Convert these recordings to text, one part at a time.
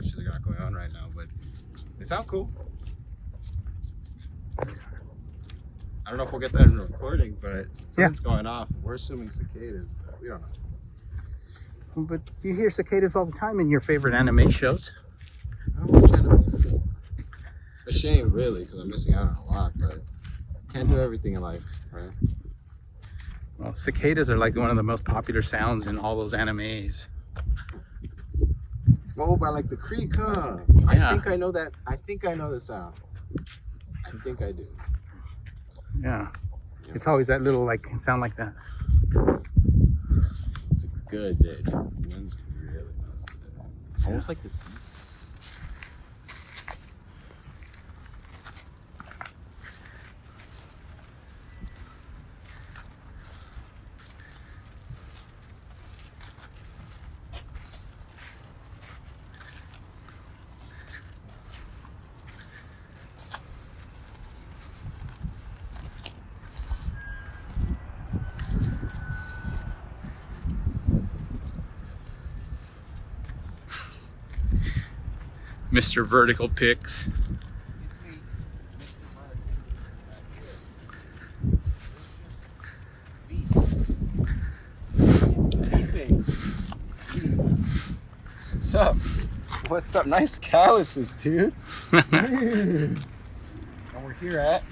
much they got going on right now, but they sound cool. I don't know if we'll get that in the recording, but something's going off. We're assuming cicadas, but we don't know. But you hear cicadas all the time in your favorite anime shows. I don't watch anime. A shame, really, because I'm missing out on a lot, but can't do everything in life, right? Well, cicadas are like one of the most popular sounds in all those animes. Oh, by like the creek, huh? Yeah. I think I know that. I think I know the sound. I think I do. Yeah. It's always that little like sound like that. It's a good day. The wind's really nice today. It's almost like the sea. Mr. Vertical Picks. What's up? What's up? Nice calluses, dude. And we're here at,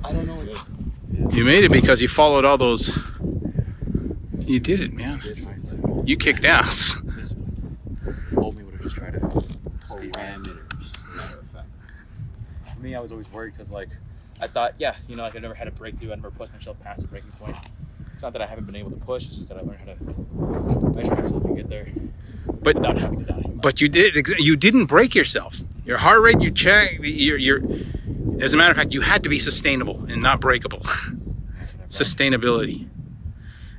I don't know what. You made it because you followed all those. You did it, man. You kicked ass. Old me would have just tried to speed ran it. For me, I was always worried because, like, I thought, yeah, you know, like I never had a breakthrough. I never pushed myself past the breaking point. It's not that I haven't been able to push. It's just that I learned how to measure myself and get there without having to die. But you did. You didn't break yourself. Your heart rate, you checked. As a matter of fact, you had to be sustainable and not breakable. Sustainability.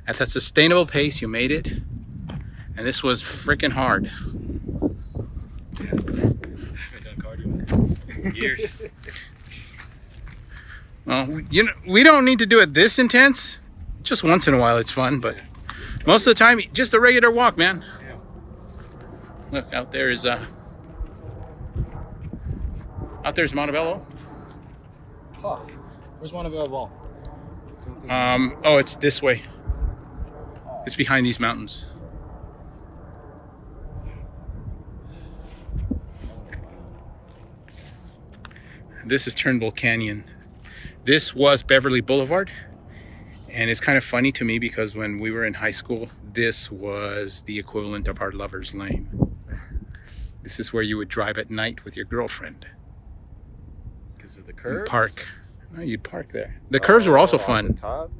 At that sustainable pace, you made it. And this was freaking hard. I haven't done cardio in years. Well, you know, we don't need to do it this intense. Just once in a while, it's fun. But most of the time, just a regular walk, man. Yeah. Look, out there's Montebello. Huh. Where's Montebello? Oh, it's this way. It's behind these mountains. This is Turnbull Canyon. This was Beverly Boulevard. And it's kind of funny to me because when we were in high school, this was the equivalent of our lover's lane. This is where you would drive at night with your girlfriend. Because of the curve? Park. No, you'd park there. The curves were also fun. The top?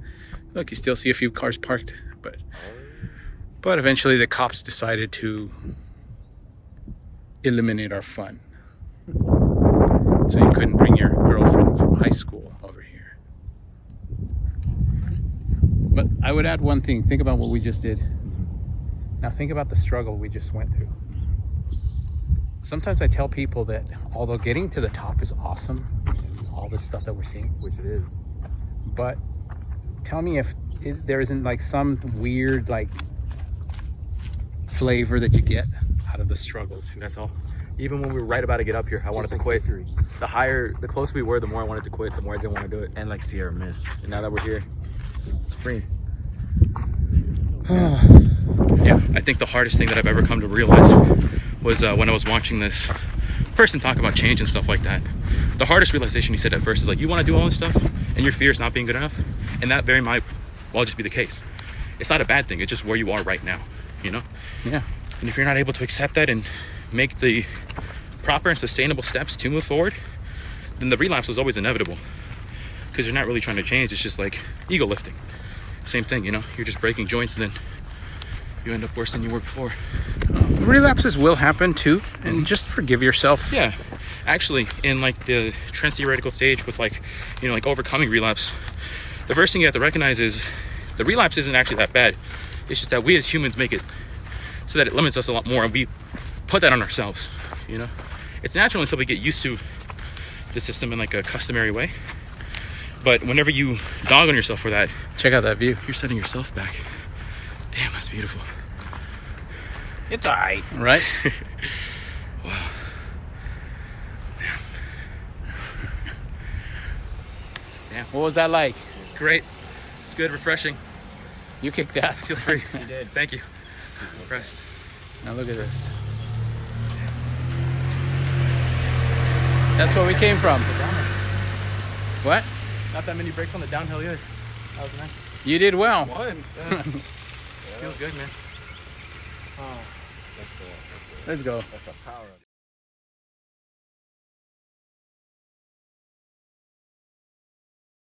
Look, you still see a few cars parked, but eventually the cops decided to eliminate our fun. So you couldn't bring your girlfriend from high school over here. But I would add one thing. Think about what we just did. Now think about the struggle we just went through. Sometimes I tell people that although getting to the top is awesome, all this stuff that we're seeing, Which it is. but tell me if there isn't like some weird like flavor that you get out of the struggle too. That's all. Even when we were right about to get up here, I wanted to quit. The closer we were, the more I wanted to quit, the more I didn't want to do it. And like Sierra Mist. And now that we're here, it's free. Yeah, I think the hardest thing that I've ever come to realize was when I was watching this person talk about change and stuff like that. The hardest realization he said at first is like, you want to do all this stuff and your fear is not being good enough, and that very might well just be the case. It's not a bad thing. It's just where you are right now, you know? Yeah. And if you're not able to accept that and make the proper and sustainable steps to move forward, then the relapse was always inevitable, because you're not really trying to change. It's just like ego lifting. Same thing, you know? You're just breaking joints and then you end up worse than you were before. Relapses will happen too, and just forgive yourself. Yeah, actually, in like the trans theoretical stage with like, you know, like overcoming relapse, the first thing you have to recognize is the relapse isn't actually that bad. It's just that we as humans make it so that it limits us a lot more, and we put that on ourselves, you know? It's natural until we get used to the system in like a customary way. But whenever you dog on yourself for that, Check out that view. you're setting yourself back. Damn, that's beautiful. It's alright. Right? Yeah. What was that like? Great. It's good, refreshing. You kicked ass. Feel free. You did. Thank you. Impressed. Now look at this. That's where we came from. What? Not that many breaks on the downhill either. That was nice. You did well. What? Feels good, man. Oh, Let's go. that's the power of it.